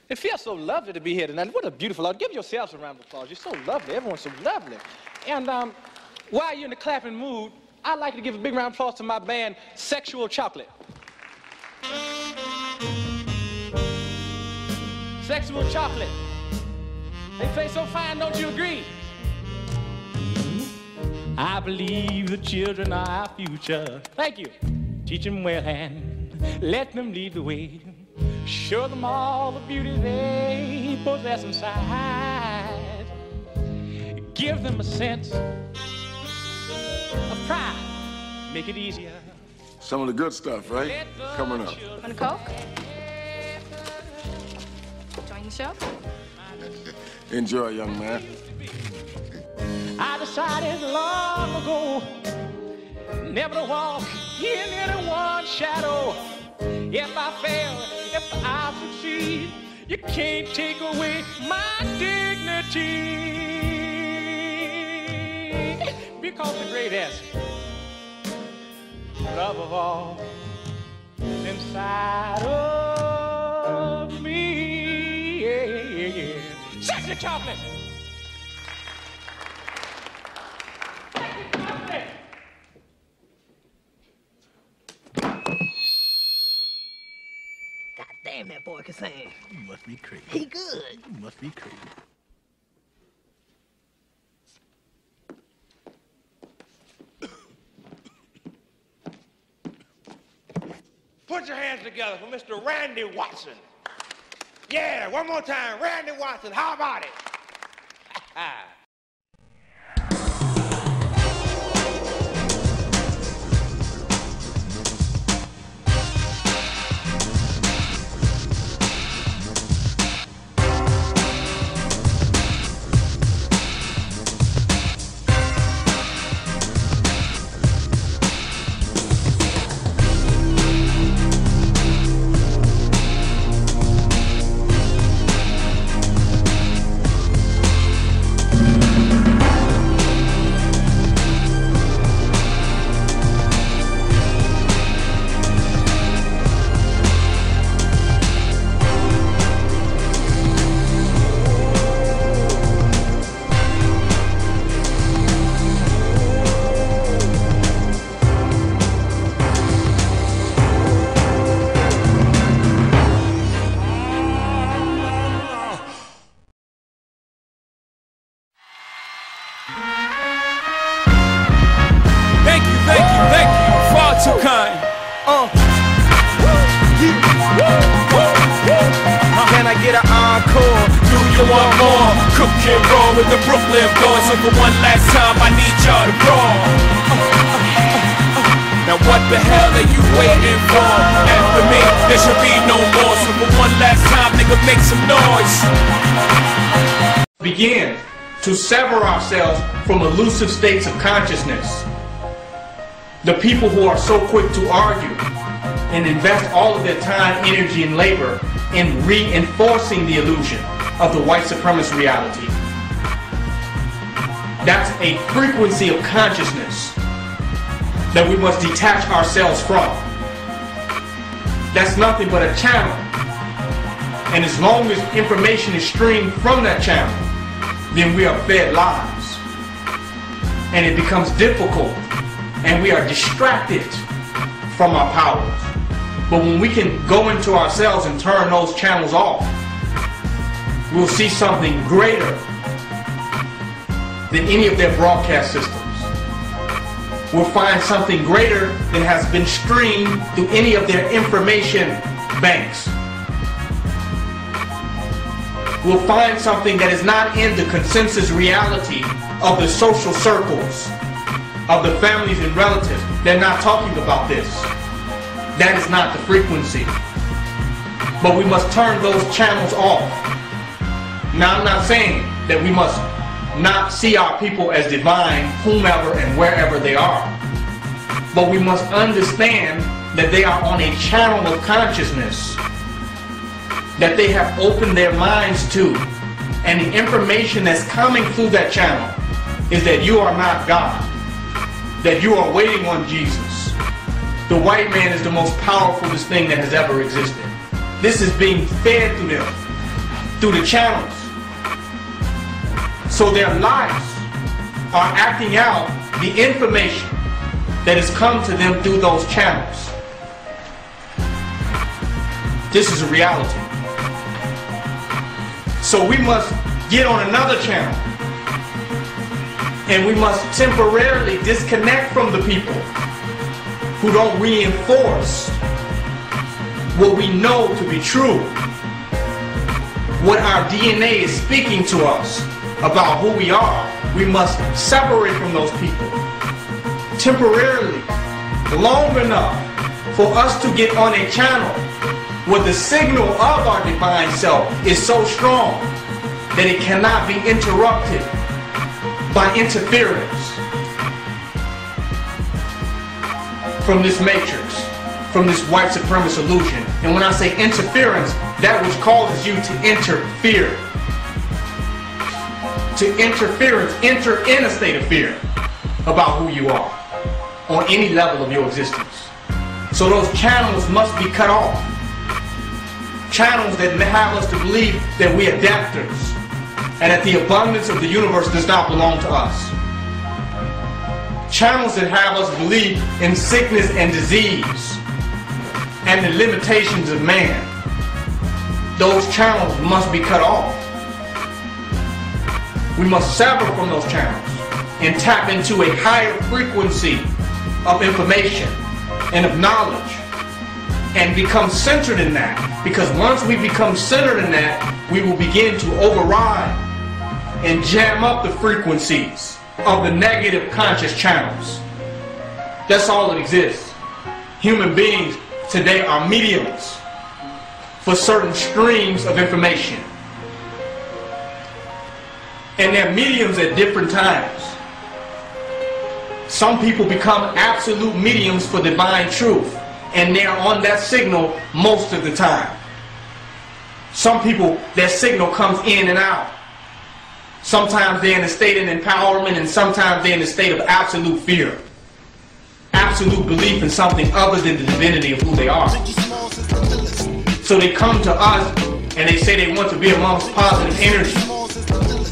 It feels so lovely to be here tonight. What a beautiful audience. Give yourselves a round of applause. You're so lovely. Everyone's so lovely. And while you're in the clapping mood, I'd like to give a big round of applause to my band, Sexual Chocolate. Sexual Chocolate. They play so fine, don't you agree? I believe the children are our future. Thank you. Teach them well and let them lead the way. Show them all the beauty they possess inside. Give them a sense of pride. Make it easier. Some of the good stuff, right? Coming up. Want a Coke? Join the show? Enjoy, young man. I decided long ago never to walk in anyone's shadow. If I fail, if I succeed, you can't take away my dignity. Because the greatest love of all is inside of me. Yeah, yeah, yeah. Sexy Chocolate! Damn, that boy can sing. You must be crazy. He good. You must be crazy. Put your hands together for Mr. Randy Watson. Yeah, one more time. Randy Watson, how about it? Can I get an encore? Do you want more? Cook and roll with the Brooklyn boys. So for one last time, I need y'all to roll. Now what the hell are you waiting for? After me, there should be no more. So for one last time, nigga, make some noise. Begin to sever ourselves from elusive states of consciousness. The people who are so quick to argue and invest all of their time, energy, and labor in reinforcing the illusion of the white supremacist reality. That's a frequency of consciousness that we must detach ourselves from. That's nothing but a channel. And as long as information is streamed from that channel, then we are fed lies. And it becomes difficult, and we are distracted from our powers. But when we can go into ourselves and turn those channels off, we'll see something greater than any of their broadcast systems. We'll find something greater than has been streamed through any of their information banks. We'll find something that is not in the consensus reality of the social circles, of the families and relatives. They're not talking about this. That is not the frequency. But we must turn those channels off. Now, I'm not saying that we must not see our people as divine, whomever and wherever they are. But we must understand that they are on a channel of consciousness that they have opened their minds to. And the information that's coming through that channel is that you are not God, that you are waiting on Jesus. The white man is the most powerfulest thing that has ever existed. This is being fed to them. through the channels. So their lives are acting out the information that has come to them through those channels. This is a reality. So we must get on another channel, and we must temporarily disconnect from the people who don't reinforce what we know to be true, what our DNA is speaking to us about who we are. We must separate from those people temporarily, long enough for us to get on a channel where the signal of our divine self is so strong that it cannot be interrupted by interference from this matrix, from this white supremacist illusion. And when I say interference, that which causes you to interfere. To interference, enter in a state of fear about who you are on any level of your existence. So those channels must be cut off. Channels that have us to believe that we are adapters and that the abundance of the universe does not belong to us. Channels that have us believe in sickness and disease and the limitations of man. Those channels must be cut off. We must sever from those channels and tap into a higher frequency of information and of knowledge and become centered in that. Because once we become centered in that, we will begin to override and jam up the frequencies of the negative conscious channels. That's all that exists. Human beings today are mediums for certain streams of information. And they're mediums at different times. Some people become absolute mediums for divine truth, and they're on that signal most of the time. Some people, their signal comes in and out. Sometimes they're in a state of empowerment, and sometimes they're in a state of absolute fear. Absolute belief in something other than the divinity of who they are. So they come to us and they say they want to be amongst positive energy.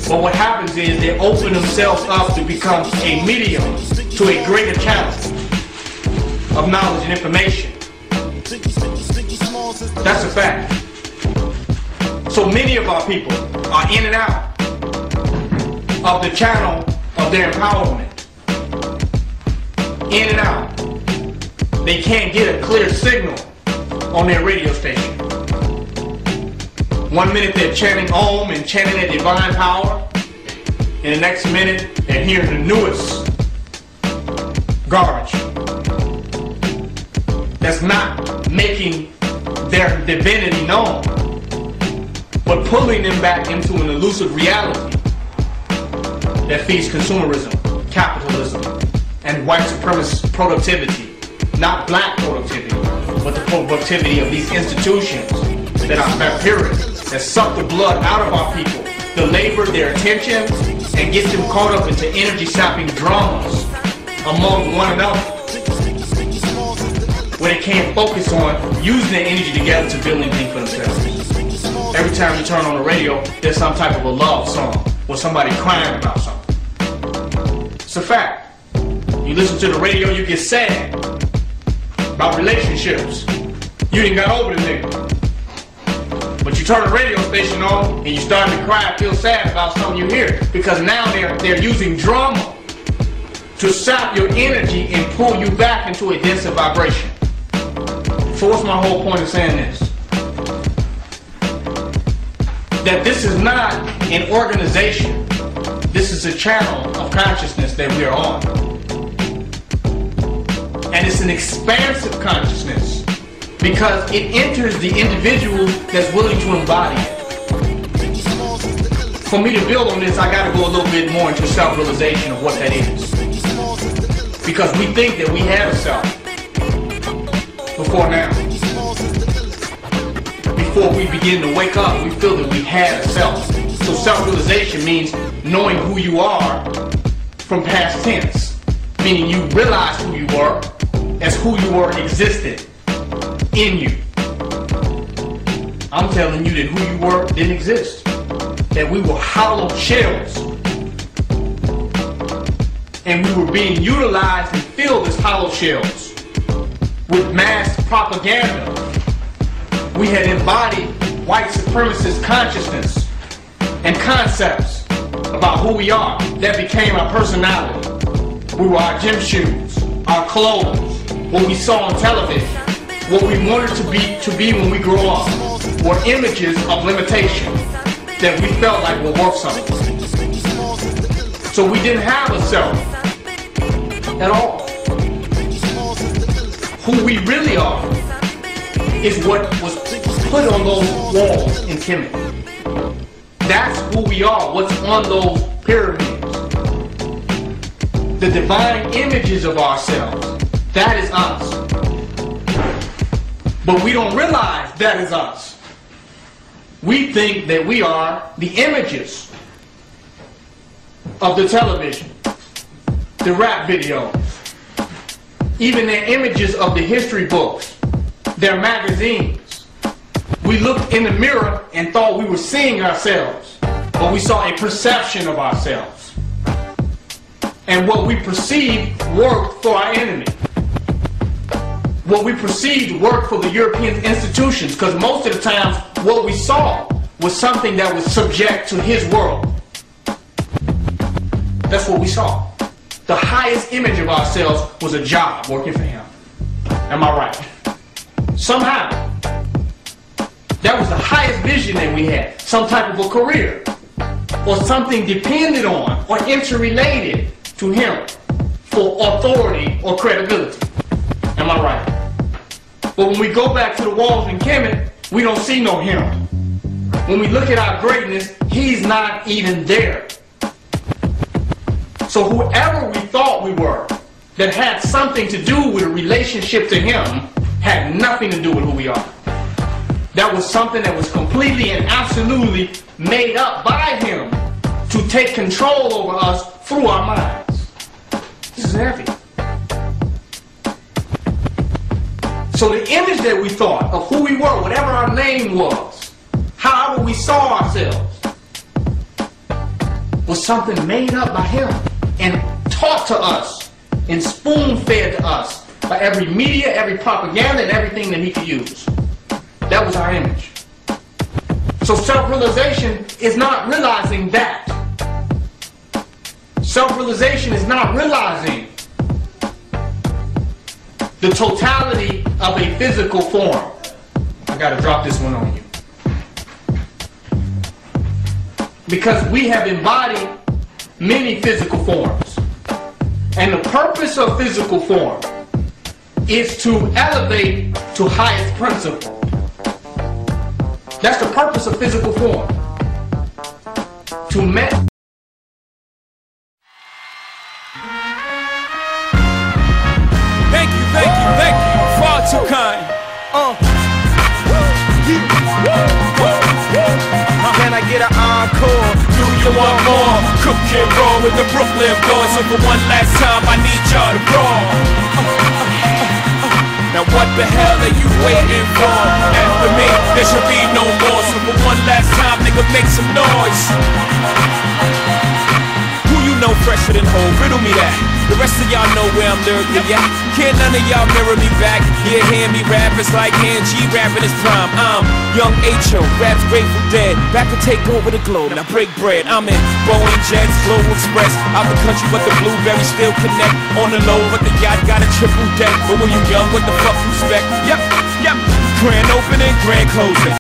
But what happens is they open themselves up to become a medium to a greater channel of knowledge and information. That's a fact. So many of our people are in and out of the channel of their empowerment. In and out. They can't get a clear signal on their radio station. 1 minute they're chanting Om and chanting their divine power, and the next minute they're hearing the newest garbage that's not making their divinity known, but pulling them back into an elusive reality that feeds consumerism, capitalism, and white supremacist productivity. Not black productivity, but the productivity of these institutions that are vampiric, that suck the blood out of our people, to labor their attention and get them caught up into energy-sapping dramas among one another, where they can't focus on using their energy together to build anything for themselves. Every time you turn on the radio, there's some type of a love song or somebody crying about something. It's a fact. You listen to the radio, you get sad about relationships. You didn't got over the nigga. But you turn the radio station on and you start to cry and feel sad about something you hear, because now they're using drama to sap your energy and pull you back into a denser vibration. So what's my whole point of saying this? That this is not an organization. This is a channel of consciousness that we are on. And it's an expansive consciousness, because it enters the individual that's willing to embody it. For me to build on this, I got to go a little bit more into self-realization of what that is. Because we think that we have a self before now. Before we begin to wake up, we feel that we have a self. So self-realization means knowing who you are from past tense. Meaning you realize who you were as who you were existed in you. I'm telling you that who you were didn't exist. That we were hollow shells. And we were being utilized and filled as hollow shells with mass propaganda. We had embodied white supremacist consciousness and concepts about who we are. That became our personality. We were our gym shoes, our clothes, what we saw on television, what we wanted to be when we grow up, were images of limitation that we felt like were worth something. So we didn't have a self at all. Who we really are is what was put on those walls in Kemet. That's who we are, what's on those pyramids. The divine images of ourselves. That is us. But we don't realize that is us. We think that we are the images of the television, the rap videos, even the images of the history books, their magazines. We looked in the mirror and thought we were seeing ourselves, but we saw a perception of ourselves. And what we perceived worked for our enemy. What we perceived worked for the European institutions, because most of the times what we saw was something that was subject to his world. That's what we saw. The highest image of ourselves was a job working for him. Am I right? Somehow, that was the highest vision that we had. Some type of a career, or something depended on or interrelated to him for authority or credibility. Am I right? But when we go back to the walls in Kemet, we don't see no him. When we look at our greatness, he's not even there. So whoever we thought we were that had something to do with a relationship to him had nothing to do with who we are. That was something that was completely and absolutely made up by him to take control over us through our minds. This is heavy. So the image that we thought of who we were, whatever our name was, however we saw ourselves, was something made up by him and taught to us and spoon-fed to us by every media, every propaganda, and everything that he could use. That was our image. So self-realization is not realizing that. Self-realization is not realizing the totality of a physical form. I gotta drop this one on you. Because we have embodied many physical forms. And the purpose of physical form is to elevate to highest principle. That's the purpose of physical form. To met. Thank you, far too kind. Can I get an encore? Do you want more? Cook and roll with the Brooklyn boys. So for one last time, I need y'all to brawl. Now what the hell are you waiting for? After me, there should be no more. So for one last time, nigga, make some noise. Who you know fresher than whole? Riddle me that. The rest of y'all know where I'm lyrically at. Can't none of y'all mirror me back. You hear me rap, it's like hand G rapping his prime. I'm Young H.O., raps Grateful Dead. Back to take over the globe, now break bread. I'm in Boeing Jets, Global Express. Out the country, but the blueberries still connect. On the low, but the yacht got a triple deck. But when you young, what the fuck you expect? Yep, grand opening, grand closing.